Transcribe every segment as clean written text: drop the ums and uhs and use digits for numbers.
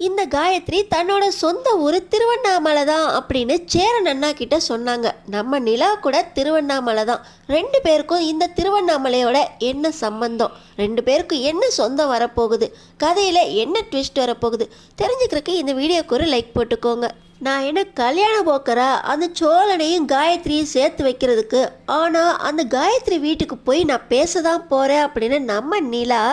இந்த காயத்ரி தன்னோட சொந்த ஊர் திருவண்ணாமலை தான் அப்படின்னு சேரன் அண்ணா கிட்ட சொன்னாங்க. நம்ம நிலா கூட திருவண்ணாமலை தான். ரெண்டு பேருக்கும் இந்த திருவண்ணாமலையோட என்ன சம்பந்தம், ரெண்டு பேருக்கும் என்ன சொந்தம் வரப்போகுது, கதையில் என்ன ட்விஸ்ட் வரப்போகுது தெரிஞ்சுக்கிறதுக்கு இந்த வீடியோக்கு ஒரு லைக் போட்டுக்கோங்க. நான் என்ன கல்யாணம் போக்குறா அந்த சோழனையும் காயத்ரியும் சேர்த்து வைக்கிறதுக்கு, ஆனால் அந்த காயத்ரி வீட்டுக்கு போய் நான் பேச தான் போகிறேன் அப்படின்னு நம்ம நிலா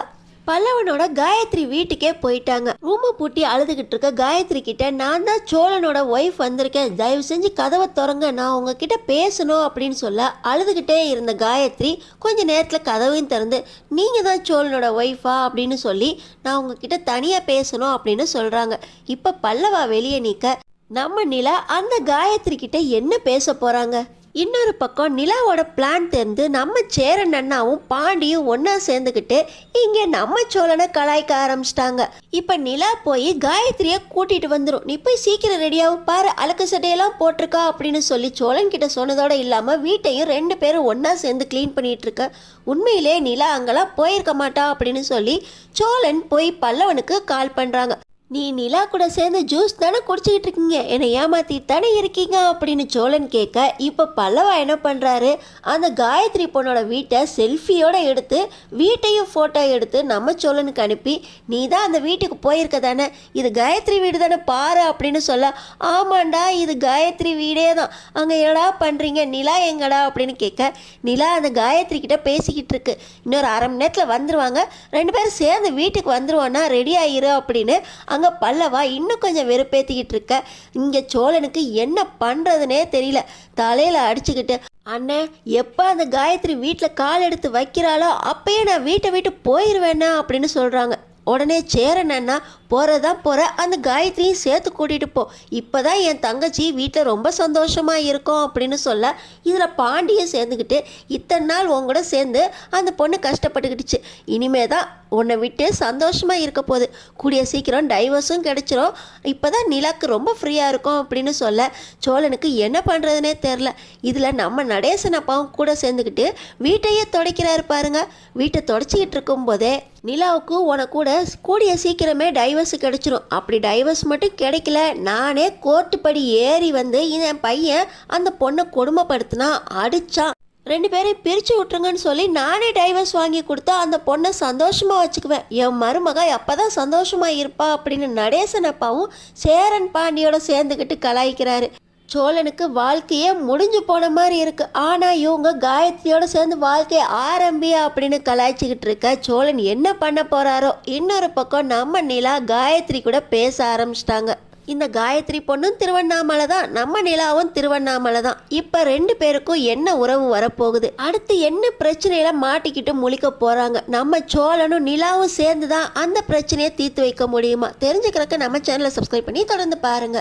பல்லவனோட காயத்ரி வீட்டுக்கே போயிட்டாங்க. ரூமை பூட்டி அழுதுகிட்டு இருக்க காயத்ரி கிட்ட, நான் தான் சோழனோட ஒய்ஃப் வந்திருக்கேன், தயவு செஞ்சு கதவை திறங்க, நான் உங்ககிட்ட பேசணும் அப்படின்னு சொல்ல அழுதுகிட்டே இருந்த காயத்ரி கொஞ்ச நேரத்தில் கதவையும் திறந்து, நீங்கள் தான் சோழனோட ஒய்ஃபா அப்படின்னு சொல்லி நான் உங்ககிட்ட தனியாக பேசணும் அப்படின்னு சொல்கிறாங்க. இப்போ பல்லவா வெளியே நீக்க நம்ம நிலா அந்த காயத்ரி கிட்ட என்ன பேச போகிறாங்க. இன்னொரு பக்கம் நிலாவோட பிளான் தெரிந்து நம்ம சேரன் அண்ணாவும் பாண்டியும் ஒன்றா சேர்ந்துக்கிட்டு இங்கே நம்ம சோழனை கலாய்க்க ஆரம்பிச்சிட்டாங்க. இப்போ நிலா போய் காயத்ரியை கூட்டிகிட்டு வந்துடும், நீ போய் சீக்கிரம் ரெடியாகவும் பாரு, அழுக்கு சட்டையெல்லாம் போட்டிருக்கா அப்படின்னு சொல்லி சோழன் கிட்ட சொன்னதோடு இல்லாமல் வீட்டையும் ரெண்டு பேரும் ஒன்றா சேர்ந்து க்ளீன் பண்ணிகிட்டு இருக்க. உண்மையிலே நிலா அங்கெல்லாம் போயிருக்க மாட்டா அப்படின்னு சொல்லி சோழன் போய் பல்லவனுக்கு கால் பண்ணுறாங்க. நீ நிலா கூட சேர்ந்து ஜூஸ் தானே குடிச்சிக்கிட்டு இருக்கீங்க, என்னை ஏமாத்திட்டு தானே இருக்கீங்க அப்படின்னு சோழன் கேட்க, இப்போ பல்லவா என்ன பண்ணுறாரு, அந்த காயத்ரி பொண்ணோட வீட்டை செல்ஃபியோடு எடுத்து வீட்டையும் ஃபோட்டோ எடுத்து நம்ம சோழனுக்கு அனுப்பி, நீ தான் அந்த வீட்டுக்கு போயிருக்க தானே, இது காயத்ரி வீடு தானே பாரு அப்படின்னு சொல்ல, ஆமாண்டா இது காயத்ரி வீடே தான், அங்கே என்னடா பண்ணுறீங்க, நிலா எங்கடா அப்படின்னு கேட்க, நிலா அந்த காயத்ரி கிட்ட பேசிக்கிட்டு இருக்கு, இன்னொரு அரை மணி நேரத்தில் வந்துடுவாங்க, ரெண்டு பேரும் சேர்ந்து வீட்டுக்கு வந்துடுவோன்னா ரெடி ஆயிரு அப்படின்னு அங்கே பல்லவா இன்னும் கொஞ்சம் வெறுப்பேற்றிக்கிட்டு இருக்க. இங்கே சோழனுக்கு என்ன பண்ணுறதுனே தெரியல, தலையில் அடிச்சுக்கிட்டு, அண்ணன் எப்போ அந்த காயத்ரி வீட்டில் கால் எடுத்து வைக்கிறாளோ அப்பயே நான் வீட்டை விட்டு போயிடுவேண்ணா அப்படின்னு சொல்கிறாங்க. உடனே சேரன் அண்ணா போகிறதான் போகிற, அந்த காயத்ரியும் சேர்த்து கூட்டிகிட்டு போ, இப்போ தான் என் தங்கச்சி வீட்டில் ரொம்ப சந்தோஷமாக இருக்கும் அப்படின்னு சொல்ல, இதில் பாண்டியை சேர்ந்துக்கிட்டு, இத்தனை நாள் உங்க கூட சேர்ந்து அந்த பொண்ணு கஷ்டப்பட்டுக்கிட்டுச்சு, இனிமே தான் உன்னை விட்டு சந்தோஷமாக இருக்க போகுது, கூடிய சீக்கிரம் டைவர்ஸும் கிடச்சிரும், இப்போ தான் நிலாக்கு ரொம்ப ஃப்ரீயாக இருக்கும் அப்படின்னு சொல்ல, சோழனுக்கு என்ன பண்ணுறதுனே தெரில. இதில் நம்ம நடேசன் அப்பாவும் கூட சேர்ந்துக்கிட்டு வீட்டையே துடைக்கிறாரு பாருங்க. வீட்டை துடைச்சிக்கிட்டு இருக்கும்போதே நிலாவுக்கு உனக்கு கூட கூடிய சீக்கிரமே டைவர்ஸ் கிடைச்சிரும், அப்படி டைவர்ஸ் மட்டும் கிடைக்கல, நானே கோர்ட்டு படி ஏறி வந்து என் பையன் அந்த பொண்ணை கொடுமைப்படுத்தினா அடித்தான், ரெண்டு பேரையும் பிரித்து விட்டுருங்கன்னு சொல்லி நானே டைவர்ஸ் வாங்கி கொடுத்தா அந்த பொண்ணை சந்தோஷமாக வச்சுக்குவேன், என் மருமக அப்போ தான் சந்தோஷமாக இருப்பா அப்படின்னு நடேசன் அப்பாவும் சேரன் பாண்டியோட சேர்ந்துக்கிட்டு கலாய்க்கிறாரு. சோழனுக்கு வாழ்க்கையே முடிஞ்சு போன மாதிரி இருக்கு, ஆனால் இவங்க காயத்ரியோட சேர்ந்து வாழ்க்கையை ஆரம்பியா அப்படின்னு கலாய்ச்சிக்கிட்டு இருக்க. சோழன் என்ன பண்ண போறாரோ. இன்னொரு பக்கம் நம்ம நிலா காயத்ரி கூட பேச ஆரம்பிச்சிட்டாங்க. இந்த காயத்ரி பொண்ணும் திருவண்ணாமலை தான், நம்ம நிலாவும் திருவண்ணாமலை தான், இப்போ ரெண்டு பேருக்கும் என்ன உறவு வரப்போகுது, அடுத்து என்ன பிரச்சனையில மாட்டிக்கிட்டு முழிக்க போறாங்க, நம்ம சோழனும் நிலாவும் சேர்ந்து தான் அந்த பிரச்சனையை தீர்த்து வைக்க முடியுமா தெரிஞ்சுக்கிறதுக்கு நம்ம சேனலை சப்ஸ்கிரைப் பண்ணி தொடர்ந்து பாருங்க.